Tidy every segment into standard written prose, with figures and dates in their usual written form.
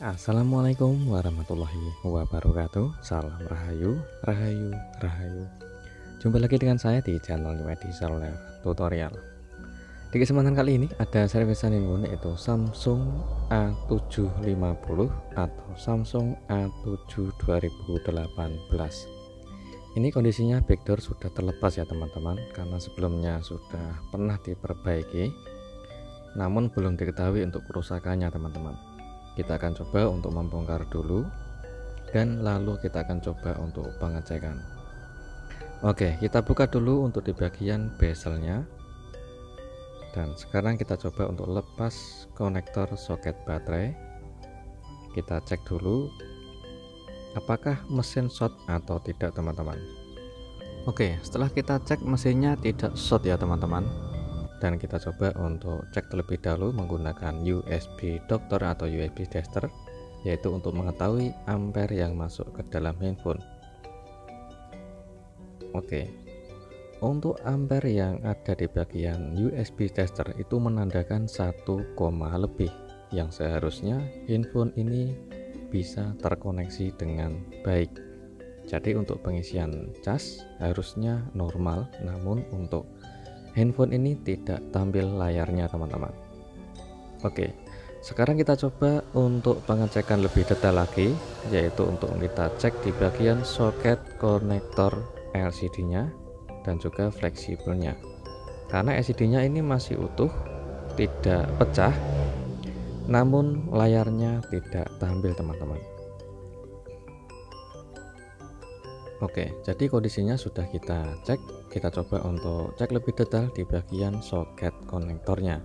Assalamualaikum warahmatullahi wabarakatuh. Salam Rahayu, Rahayu, Rahayu. Jumpa lagi dengan saya di channel Edi Seluler Tutorial. Di kesempatan kali ini ada servisan handphone yaitu Samsung A750 atau Samsung A7 2018. Ini kondisinya backdoor sudah terlepas ya teman-teman, karena sebelumnya sudah pernah diperbaiki, namun belum diketahui untuk kerusakannya teman-teman. Kita akan coba untuk membongkar dulu dan lalu kita akan coba untuk pengecekan. Oke, kita buka dulu untuk di bagian bezelnya, dan sekarang kita coba untuk lepas konektor soket baterai. Kita cek dulu apakah mesin short atau tidak teman-teman. Oke, setelah kita cek mesinnya tidak short ya teman-teman, dan kita coba untuk cek terlebih dahulu menggunakan USB dokter atau USB tester, yaitu untuk mengetahui ampere yang masuk ke dalam handphone. Oke, untuk ampere yang ada di bagian USB tester itu menandakan 1, lebih, yang seharusnya handphone ini bisa terkoneksi dengan baik. Jadi untuk pengisian cas harusnya normal, namun untuk handphone ini tidak tampil layarnya teman-teman. Oke, sekarang kita coba untuk pengecekan lebih detail lagi, yaitu untuk kita cek di bagian soket konektor LCD nya dan juga fleksibelnya, karena LCD nya ini masih utuh, tidak pecah, namun layarnya tidak tampil teman-teman. Oke, jadi kondisinya sudah kita cek. Kita coba untuk cek lebih detail di bagian soket konektornya.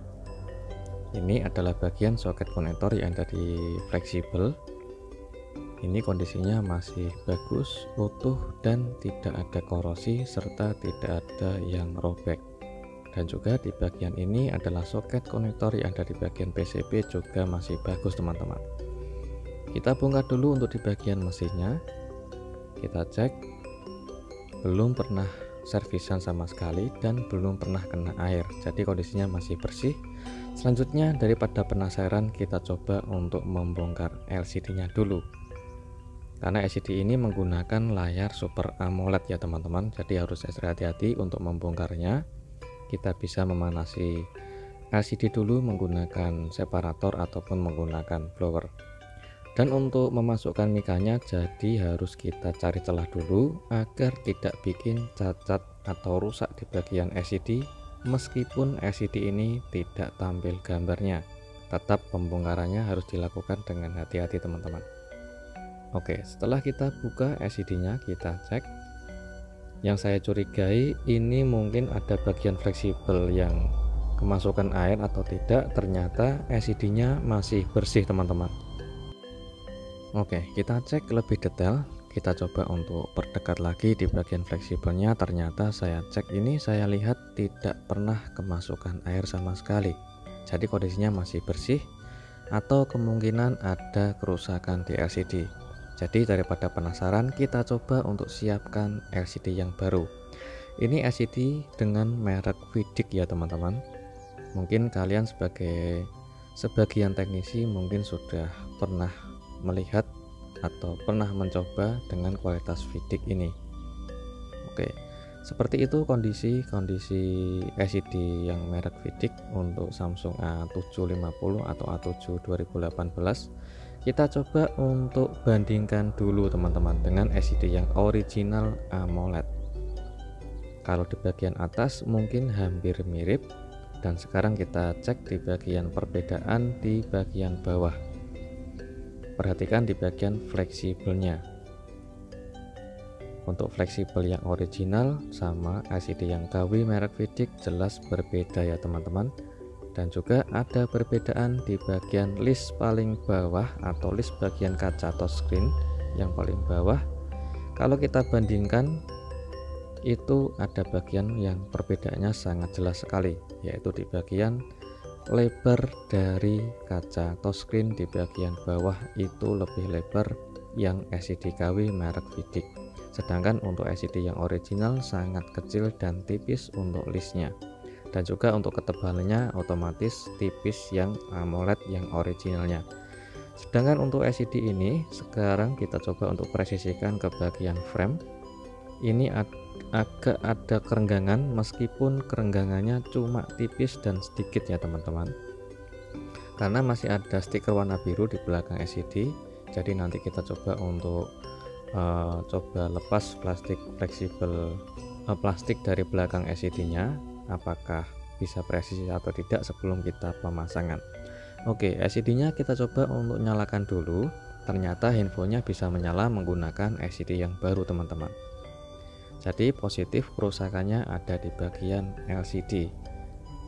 Ini adalah bagian soket konektor yang ada di fleksibel. Ini kondisinya masih bagus, utuh, dan tidak ada korosi serta tidak ada yang robek. Dan juga di bagian ini adalah soket konektor yang ada di bagian PCB, juga masih bagus teman-teman. Kita bongkar dulu untuk di bagian mesinnya. Kita cek, belum pernah servisan sama sekali dan belum pernah kena air, jadi kondisinya masih bersih. Selanjutnya, daripada penasaran, kita coba untuk membongkar LCD nya dulu, karena LCD ini menggunakan layar Super AMOLED ya teman-teman, jadi harus ekstra hati-hati untuk membongkarnya. Kita bisa memanasi LCD dulu menggunakan separator ataupun menggunakan blower. Dan untuk memasukkan mikanya, jadi harus kita cari celah dulu agar tidak bikin cacat atau rusak di bagian LCD. Meskipun LCD ini tidak tampil gambarnya, tetap pembongkarannya harus dilakukan dengan hati-hati teman-teman. Oke, setelah kita buka LCD nya, kita cek. Yang saya curigai ini mungkin ada bagian fleksibel yang kemasukan air atau tidak. Ternyata LCD nya masih bersih teman-teman. Oke, kita cek lebih detail. Kita coba untuk perdekat lagi di bagian fleksibelnya. Ternyata saya cek ini, saya lihat tidak pernah kemasukan air sama sekali. Jadi kondisinya masih bersih, atau kemungkinan ada kerusakan di LCD. Jadi daripada penasaran, kita coba untuk siapkan LCD yang baru. Ini LCD dengan merek Vidic ya teman-teman. Mungkin kalian sebagai sebagian teknisi mungkin sudah pernah melihat atau pernah mencoba dengan kualitas Vidic ini. Oke, seperti itu kondisi LCD yang merek Vidic untuk Samsung A750 atau A7 2018. Kita coba untuk bandingkan dulu teman-teman dengan LCD yang original AMOLED. Kalau di bagian atas mungkin hampir mirip, dan sekarang kita cek di bagian perbedaan di bagian bawah. Perhatikan di bagian fleksibelnya. Untuk fleksibel yang original sama LCD yang KW merek Vidic jelas berbeda ya teman-teman. Dan juga ada perbedaan di bagian list paling bawah atau list bagian kaca touchscreen yang paling bawah. Kalau kita bandingkan, itu ada bagian yang perbedaannya sangat jelas sekali, yaitu di bagian lebar dari kaca touchscreen. Di bagian bawah itu lebih lebar yang LCD KW merek Vidic, sedangkan untuk LCD yang original sangat kecil dan tipis untuk listnya. Dan juga untuk ketebalannya otomatis tipis yang AMOLED yang originalnya. Sedangkan untuk LCD ini sekarang kita coba untuk presisikan ke bagian frame. Ini agak ada kerenggangan, meskipun kerenggangannya cuma tipis dan sedikit ya teman-teman, karena masih ada stiker warna biru di belakang LCD. Jadi nanti kita coba untuk coba lepas plastik fleksibel plastik dari belakang LCD-nya, apakah bisa presisi atau tidak sebelum kita pemasangan. Oke, LCD-nya kita coba untuk nyalakan dulu. Ternyata handphonenya bisa menyala menggunakan LCD yang baru teman-teman. Jadi positif kerusakannya ada di bagian LCD,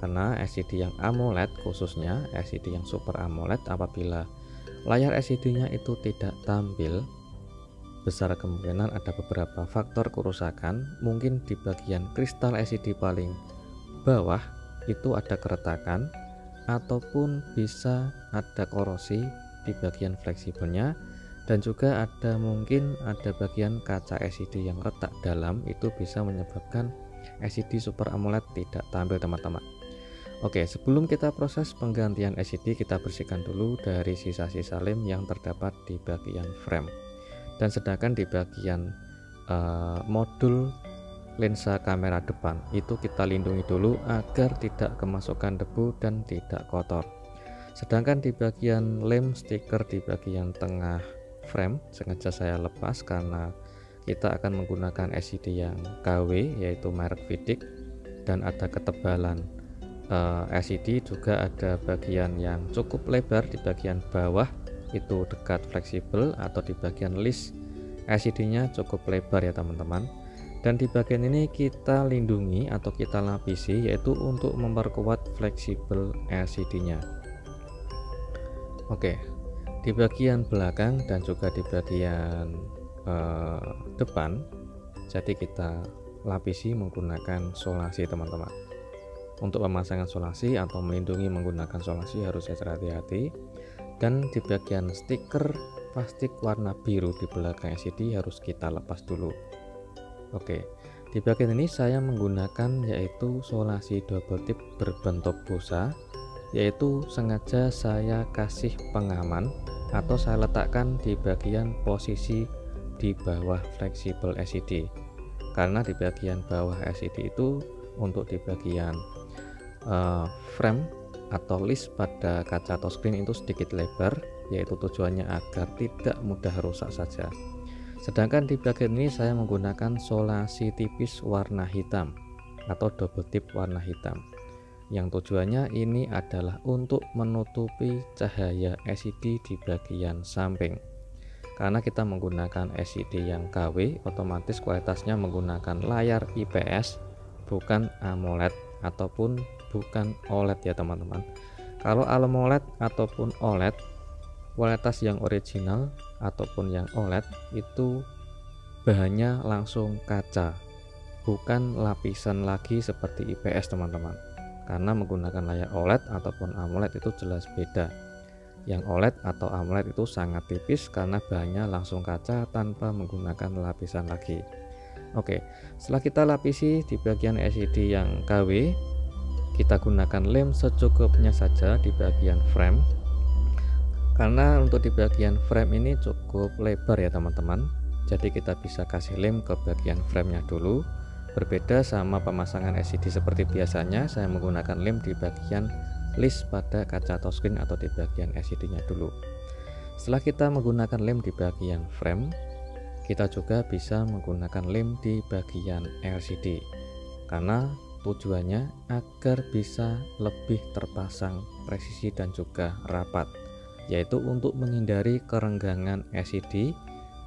karena LCD yang AMOLED, khususnya LCD yang Super AMOLED, apabila layar LCD-nya itu tidak tampil, besar kemungkinan ada beberapa faktor kerusakan. Mungkin di bagian kristal LCD paling bawah itu ada keretakan, ataupun bisa ada korosi di bagian fleksibelnya, dan juga mungkin ada bagian kaca LCD yang retak dalam, itu bisa menyebabkan LCD Super AMOLED tidak tampil teman-teman. Oke, sebelum kita proses penggantian LCD, kita bersihkan dulu dari sisa-sisa lem yang terdapat di bagian frame. Dan sedangkan di bagian modul lensa kamera depan itu kita lindungi dulu agar tidak kemasukan debu dan tidak kotor. Sedangkan di bagian lem stiker di bagian tengah frame sengaja saya lepas karena kita akan menggunakan LCD yang KW, yaitu merek Vidic, dan ada ketebalan LCD, juga ada bagian yang cukup lebar di bagian bawah itu dekat fleksibel, atau di bagian list LCD-nya cukup lebar ya teman-teman. Dan di bagian ini kita lindungi atau kita lapisi, yaitu untuk memperkuat fleksibel LCD-nya. Oke, di bagian belakang dan juga di bagian depan, jadi kita lapisi menggunakan solasi teman-teman. Untuk pemasangan solasi atau melindungi menggunakan solasi harus extra hati-hati. Dan di bagian stiker plastik warna biru di belakang LCD harus kita lepas dulu. Oke, di bagian ini saya menggunakan yaitu solasi double tip berbentuk busa, yaitu sengaja saya kasih pengaman atau saya letakkan di bagian posisi di bawah fleksibel LCD, karena di bagian bawah LCD itu untuk di bagian frame atau list pada kaca touchscreen itu sedikit lebar, yaitu tujuannya agar tidak mudah rusak saja. Sedangkan di bagian ini saya menggunakan solasi tipis warna hitam atau double tip warna hitam, yang tujuannya ini adalah untuk menutupi cahaya LCD di bagian samping. Karena kita menggunakan LCD yang KW, otomatis kualitasnya menggunakan layar IPS, bukan AMOLED ataupun bukan OLED ya teman-teman. Kalau AMOLED ataupun OLED, kualitas yang original ataupun yang OLED itu bahannya langsung kaca, bukan lapisan lagi seperti IPS teman-teman. Karena menggunakan layar OLED ataupun AMOLED itu jelas beda. Yang OLED atau AMOLED itu sangat tipis karena bahannya langsung kaca tanpa menggunakan lapisan lagi. Oke, setelah kita lapisi di bagian LCD yang KW, kita gunakan lem secukupnya saja di bagian frame, karena untuk di bagian frame ini cukup lebar ya teman-teman. Jadi kita bisa kasih lem ke bagian framenya dulu. Berbeda sama pemasangan LCD seperti biasanya, saya menggunakan lem di bagian list pada kaca touchscreen atau di bagian LCD nya dulu. Setelah kita menggunakan lem di bagian frame, kita juga bisa menggunakan lem di bagian LCD, karena tujuannya agar bisa lebih terpasang presisi dan juga rapat, yaitu untuk menghindari kerenggangan LCD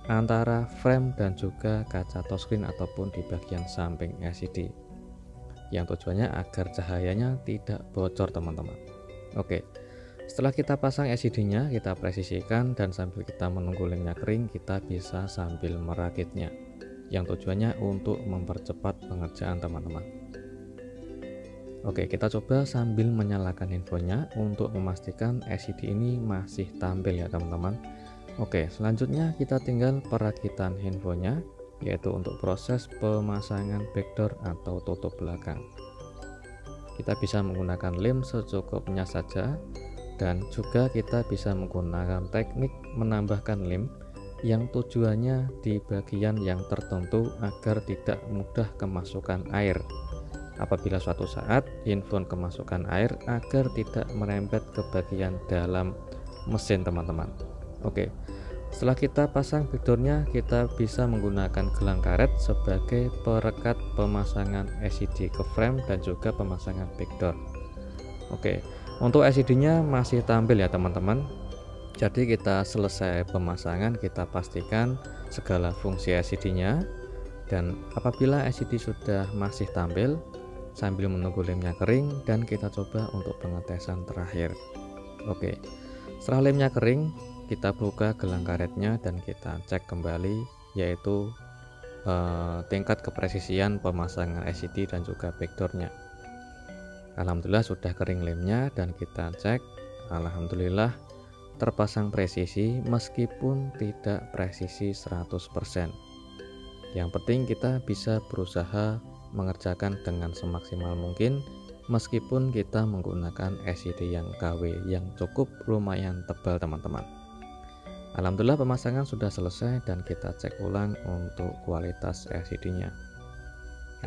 antara frame dan juga kaca touchscreen ataupun di bagian samping LCD, yang tujuannya agar cahayanya tidak bocor teman-teman. Oke, setelah kita pasang LCD-nya, kita presisikan, dan sambil kita menunggu lemnya kering, kita bisa sambil merakitnya, yang tujuannya untuk mempercepat pengerjaan teman-teman. Oke, kita coba sambil menyalakan handphonenya untuk memastikan LCD ini masih tampil ya teman-teman. Oke, selanjutnya kita tinggal perakitan handphonenya, yaitu untuk proses pemasangan backdoor atau tutup belakang. Kita bisa menggunakan lem secukupnya saja dan juga kita bisa menggunakan teknik menambahkan lem yang tujuannya di bagian yang tertentu agar tidak mudah kemasukan air apabila suatu saat handphone kemasukan air, agar tidak merembet ke bagian dalam mesin teman-teman. Oke, setelah kita pasang backdoornya, kita bisa menggunakan gelang karet sebagai perekat pemasangan LCD ke frame dan juga pemasangan backdoor. Oke, untuk LCD-nya masih tampil ya teman-teman. Jadi kita selesai pemasangan, kita pastikan segala fungsi LCD-nya, dan apabila LCD sudah masih tampil, sambil menunggu lemnya kering, dan kita coba untuk pengetesan terakhir. Oke, setelah lemnya kering, kita buka gelang karetnya dan kita cek kembali, yaitu tingkat kepresisian pemasangan LCD dan juga backdoornya. Alhamdulillah sudah kering lemnya, dan kita cek, alhamdulillah terpasang presisi meskipun tidak presisi 100%. Yang penting kita bisa berusaha mengerjakan dengan semaksimal mungkin meskipun kita menggunakan LCD yang KW yang cukup lumayan tebal teman-teman. Alhamdulillah pemasangan sudah selesai, dan kita cek ulang untuk kualitas LCD-nya.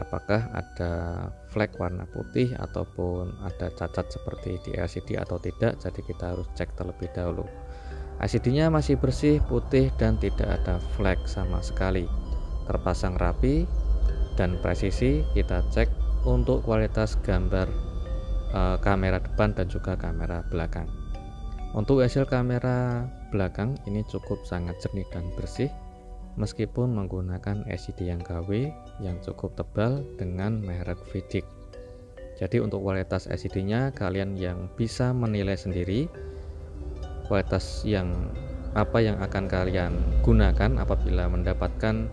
Apakah ada flek warna putih ataupun ada cacat seperti di LCD atau tidak, jadi kita harus cek terlebih dahulu. LCD-nya masih bersih, putih, dan tidak ada flek sama sekali. Terpasang rapi dan presisi. Kita cek untuk kualitas gambar kamera depan dan juga kamera belakang. Untuk hasil kamera belakang ini cukup sangat jernih dan bersih meskipun menggunakan LCD yang KW yang cukup tebal dengan merek Vidic. Jadi untuk kualitas LCD-nya kalian yang bisa menilai sendiri kualitas yang apa yang akan kalian gunakan apabila mendapatkan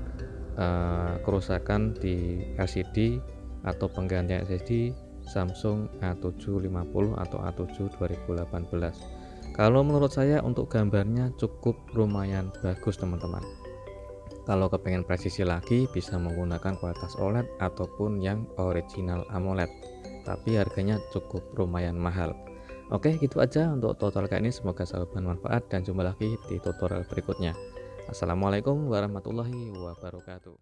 kerusakan di LCD atau penggantian LCD Samsung A750 atau A7 2018. Kalau menurut saya untuk gambarnya cukup lumayan bagus teman-teman. Kalau kepengen presisi lagi bisa menggunakan kualitas OLED ataupun yang original AMOLED, tapi harganya cukup lumayan mahal. Oke, gitu aja untuk tutorial kali ini, semoga selalu bermanfaat dan jumpa lagi di tutorial berikutnya. Assalamualaikum warahmatullahi wabarakatuh.